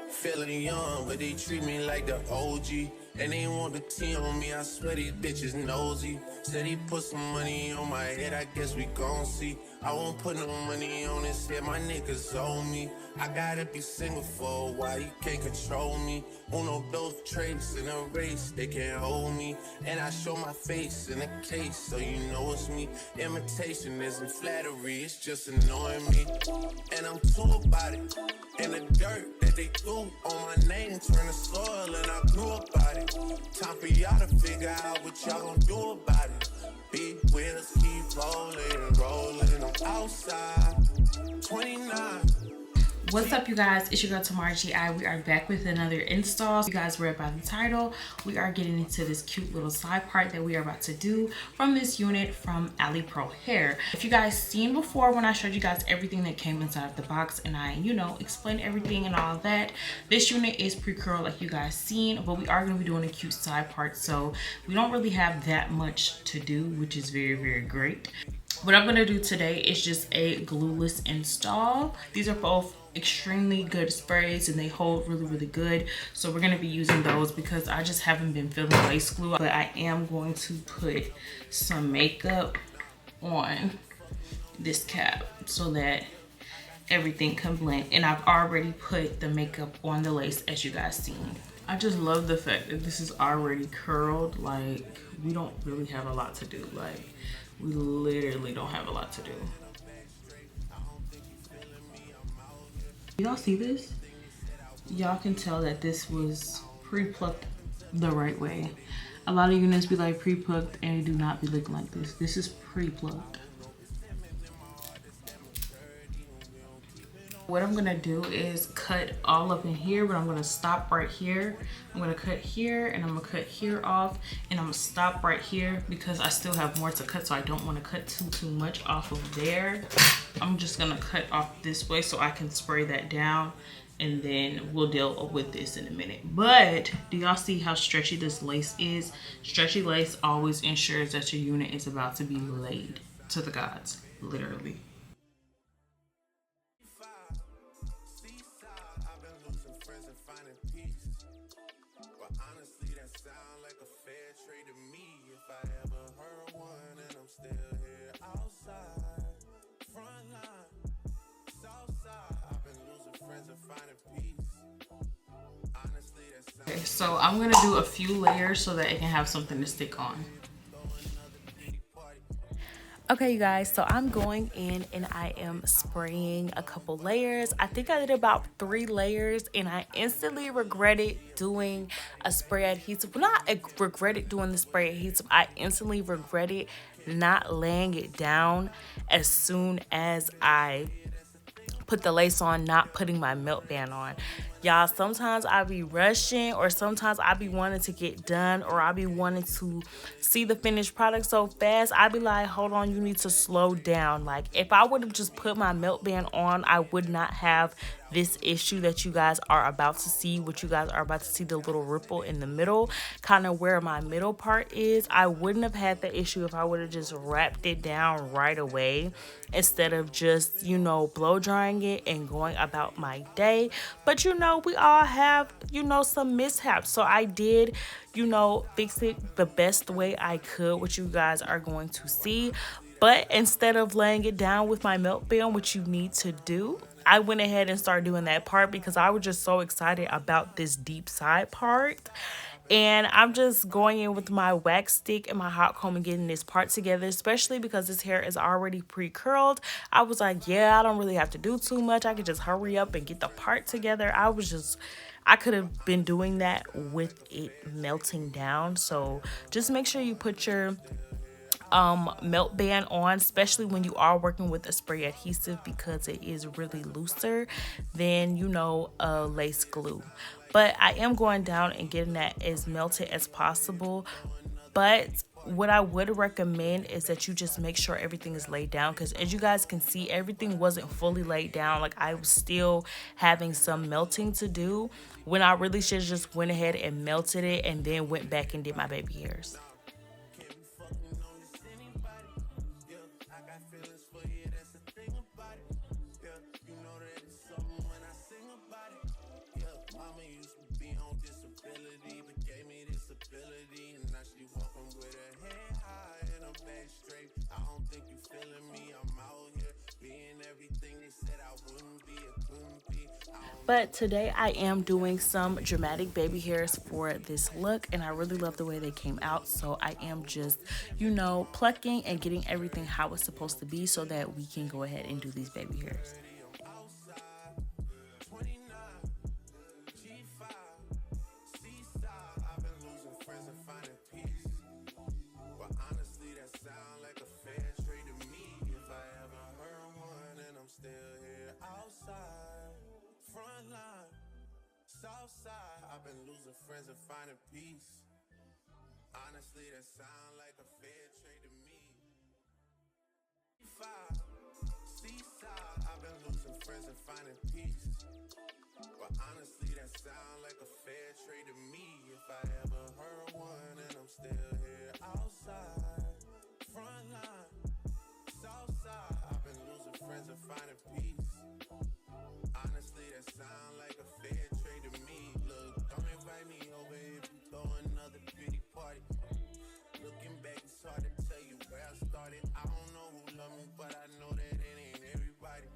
Feeling young, but they treat me like the OG. And they want the T on me, I swear these bitches nosy. Said he put some money on my head, I guess we gon' see. I won't put no money on his head, my niggas owe me. I gotta be single for a while, you can't control me. Uno, those traits in a race, they can't hold me. And I show my face in a case, so you know it's me. Imitation isn't flattery, it's just annoying me. And I'm too about it. And the dirt that they threw on my name turned to soil, and I grew up about it. Time for y'all to figure out what y'all gon' do about it. Big wheels keep rolling, rolling. I'm outside, 29. What's up, you guys? It's your girl Tamara GI. We are back with another install. You guys read by the title. We are getting into this cute little side part that we are about to do from this unit from Alipearl hair. If you guys seen before when I showed you guys everything that came inside of the box and I, explained everything and all of that, this unit is pre-curl like you guys seen, but we are going to be doing a cute side part, so we don't really have that much to do, which is very, very great. What I'm going to do today is just a glueless install. These are both extremely good sprays and they hold really, really good, so we're going to be using those because I just haven't been feeling lace glue. But I am going to put some makeup on this cap so that everything can blend, and I've already put the makeup on the lace as you guys seen. I just love the fact that this is already curled. Like, we don't really have a lot to do. Like, we literally don't have a lot to do. Y'all see this? Y'all can tell that this was pre-plucked the right way. A lot of units be like pre-plucked and they do not be looking like this. This is pre-plucked. What I'm gonna do is cut all up in here, but I'm gonna stop right here. I'm gonna cut here and I'm gonna cut here off, and I'm gonna stop right here because I still have more to cut, so I don't wanna cut too much off of there. I'm just gonna cut off this way so I can spray that down, and then we'll deal with this in a minute. But do y'all see how stretchy this lace is? Stretchy lace always ensures that your unit is about to be laid to the gods, literally. Okay, so I'm gonna do a few layers so that it can have something to stick on. Okay, you guys, so I'm going in and I am spraying a couple layers. I think I did about 3 layers and I instantly regretted doing a spray adhesive. Well, not regretted doing the spray adhesive, I instantly regretted not laying it down as soon as I put the lace on, not putting my melt band on. Y'all, sometimes I be rushing, or sometimes I be wanting to get done, or I be wanting to see the finished product so fast. I be like, hold on, you need to slow down. Like, if I would have just put my melt band on, I would not have this issue that you guys are about to see. What you guys are about to see, the little ripple in the middle, kind of where my middle part is. I wouldn't have had the issue if I would have just wrapped it down right away instead of just, blow drying it and going about my day. But we all have, some mishaps. So I did, fix it the best way I could, which you guys are going to see. But instead of laying it down with my melt band, which you need to do, I went ahead and started doing that part because I was just so excited about this deep side part. And I'm just going in with my wax stick and my hot comb and getting this part together, especially because this hair is already pre-curled. I was like, yeah, I don't really have to do too much. I could just hurry up and get the part together. I could have been doing that with it melting down. So just make sure you put your melt band on, especially when you are working with a spray adhesive, because it is really looser than lace glue. But I am going down and getting that as melted as possible. But what I would recommend is that you just make sure everything is laid down, because as you guys can see, everything wasn't fully laid down. Like, I was still having some melting to do when I really should have just went ahead and melted it and then went back and did my baby hairs. feeling me, I'm out here being everything they said I wouldn't be, I couldn't be. But today I am doing some dramatic baby hairs for this look, and I really love the way they came out. So I am just, you know, plucking and getting everything how it's supposed to be so that we can go ahead and do these baby hairs. Southside, I've been losing friends and finding peace. Honestly, that sound like a fair trade to me. Seaside, I've been losing friends and finding peace. But honestly, that sound like a fair trade to me. If I ever heard one, and I'm still here outside. Frontline, Southside, I've been losing friends and finding peace. Honestly, that sound like a fair trade to me. Look, don't invite me over if you throw another pity party. Looking back, it's hard to tell you where I started. I don't know who loved me, but I know that it ain't everybody.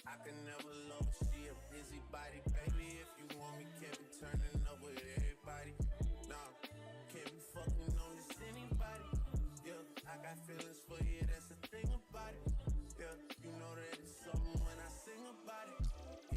I can never love her, she a busybody. Baby, if you want me, can't be turning up with everybody. Nah, can't be fucking on just anybody. Yeah, I got feelings for you, that's the thing about it. Yeah, you know that it's something when I sing about it.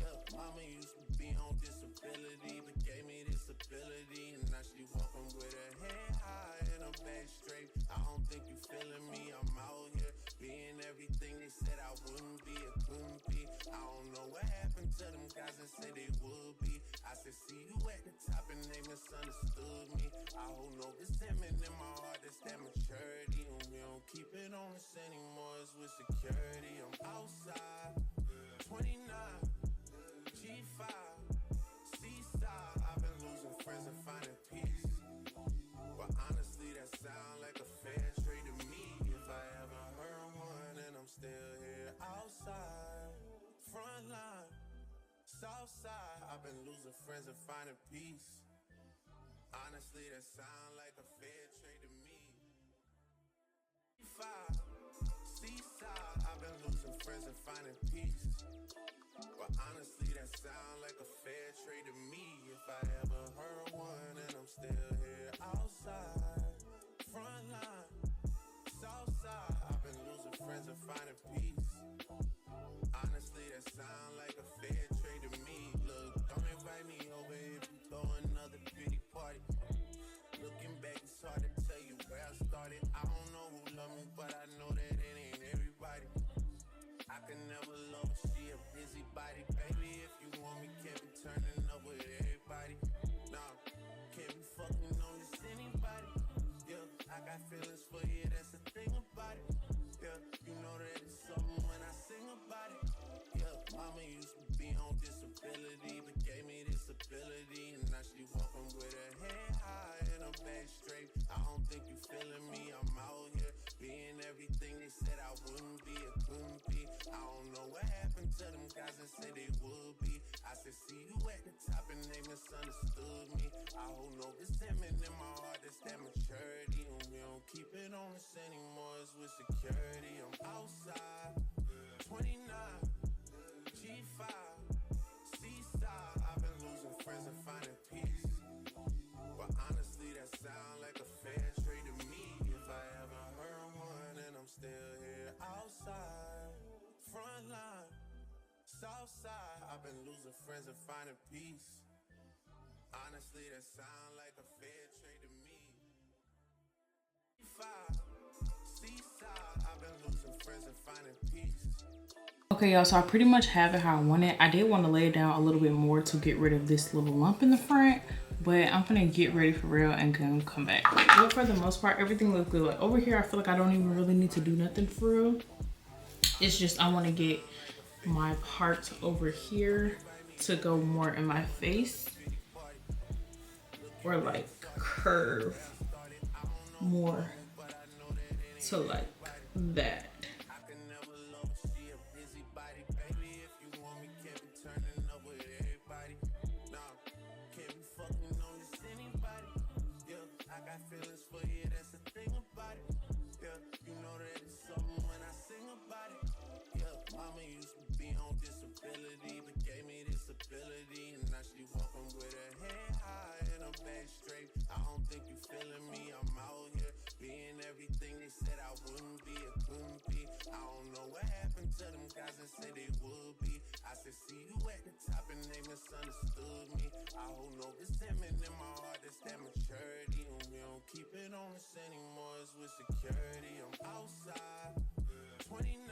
Yeah, mama used to be on disability, but gave me this ability. And now she walking with her head high and her back straight. I don't think you feeling me, I'm out here being everything they said I wouldn't be, I couldn't be. I don't know what happened to them guys that said they would be. I said, see you at the top and they misunderstood me. I hold no resentment in my heart, that's that maturity. And we don't keep it on us anymore, it's with security. I'm outside, 29, G5, Seaside. I've been losing friends and finding peace. But honestly, that sound like a fair trade to me. If I ever heard one, and I'm still here outside. Frontline, Southside. I've been losing friends and finding peace. Honestly, that sound like a fair trade to me. Seaside, I've been losing friends and finding peace. But honestly, that sound like a fair trade to me. If I ever heard one, and I'm still here outside. Frontline, Southside, I've been losing friends and finding peace. Honestly, that sound like a fair trade to me. Look, don't invite me over if you throw another pity party. Looking back, it's hard to tell you where I started. I don't know who loved me, but I know that it ain't everybody. I can never love her, she a busybody. Baby, if you want me, can't be turning up with everybody. Nah, can't be fucking on just anybody. Yeah, I got feelings for you, that's the thing about it. Yeah, you know that it's something when I sing about it. Yeah, mama used to be on disability, but gave me this ability. And now she walking with her head high and her back straight. I don't think you feeling me, I'm out here being everything they said I wouldn't be, I couldn't be. I don't know what happened to them guys that said they would be. I said, see you at the top and they misunderstood me. I hold no resentment in my heart, that's that maturity. And we don't keep it on us anymore, it's with security. I'm outside, 29, G5, Seaside. I've been losing friends and finding peace. But honestly, that sound like a fair trade to me. If I ever heard one, and I'm still here outside. Frontline, Southside. I've been losing friends and finding peace. Honestly, that sound like a fair trade to me. Seaside, I've been losing friends and finding peace. Okay, y'all, so I pretty much have it how I want it. I did want to lay it down a little bit more to get rid of this little lump in the front, but I'm gonna get ready for real and then come back. But for the most part, everything looks good. Like over here, I feel like I don't even really need to do nothing for real. It's just I want to get my parts over here to go more in my face, or like curve more to like that. Feelings for you, that's the thing about it. Yeah, you know that it's something when I mama used to be on disability, but gave me this ability. And now she walking with her head high and her back straight. I don't think you feeling me, I'm out here being everything they said I wouldn't be, or couldn't be. I don't know what happened to them guys that said they would be. I said, see you at the top and they misunderstood me. I hold no resentment in my heart, that's that maturity. And we don't keep it on us anymore, it's with security. I'm outside, 29,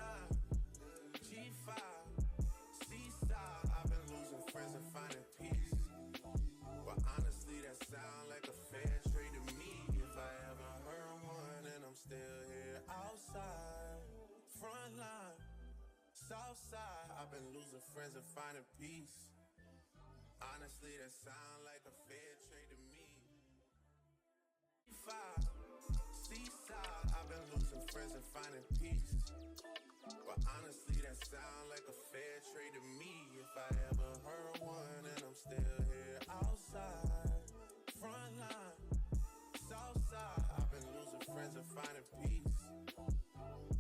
G5, seaside. I've been losing friends and finding peace. But honestly, that sound like a fair trade to me. If I ever heard one, and I'm still here outside, front line, south side. I've been losing friends and finding peace. Honestly, that sound like a fair trade to me. Five, seaside. I've been losing friends and finding peace. But honestly, that sound like a fair trade to me. If I ever heard one, and I'm still here outside, front line, south side. I've been losing friends and finding peace.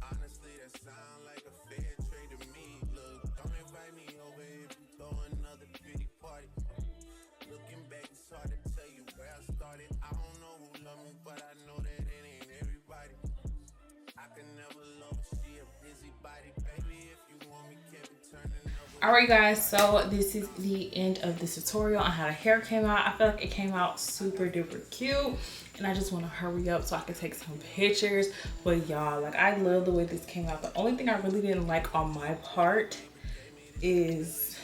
Honestly, that sound like a fair trade to me. Look, don't invite me over if you throw another pity party. Looking back, it's hard to tell you where I started. I don't know who loved me, but I know that it ain't everybody. I can never love she a busybody, baby. If you want me, can't be turning over. Alright guys, so this is the end of this tutorial on how the hair came out. I feel like it came out super duper cute, and I just want to hurry up so I can take some pictures. But y'all, like, I love the way this came out. The only thing I really didn't like on my part is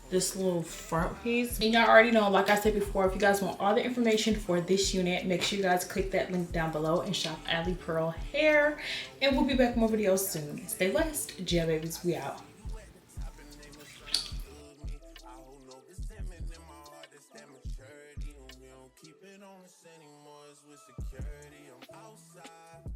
this little front piece. And y'all already know, like I said before, if you guys want all the information for this unit, make sure you guys click that link down below and shop Alipearl hair. And we'll be back with more videos soon. Stay blessed. Gel babies, we out. Keep it on us anymore, it's with security. I'm outside.